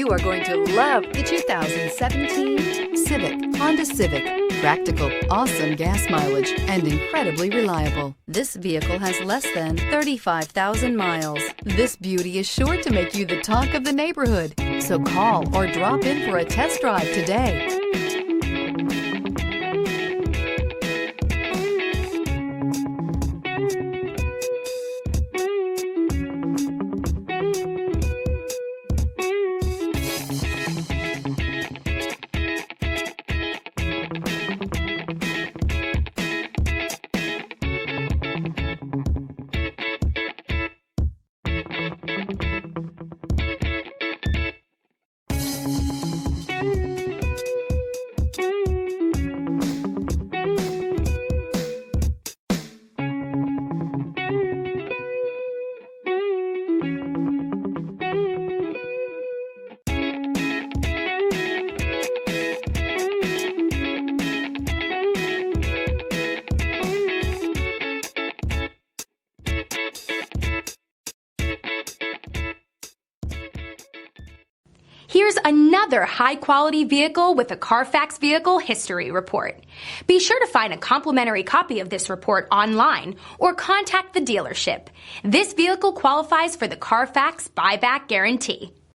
You are going to love the 2017 Civic, Honda Civic. Practical, awesome gas mileage, and incredibly reliable. This vehicle has less than 35,000 miles. This beauty is sure to make you the talk of the neighborhood. So call or drop in for a test drive today. Here's another high-quality vehicle with a Carfax Vehicle History Report. Be sure to find a complimentary copy of this report online or contact the dealership. This vehicle qualifies for the Carfax Buyback Guarantee.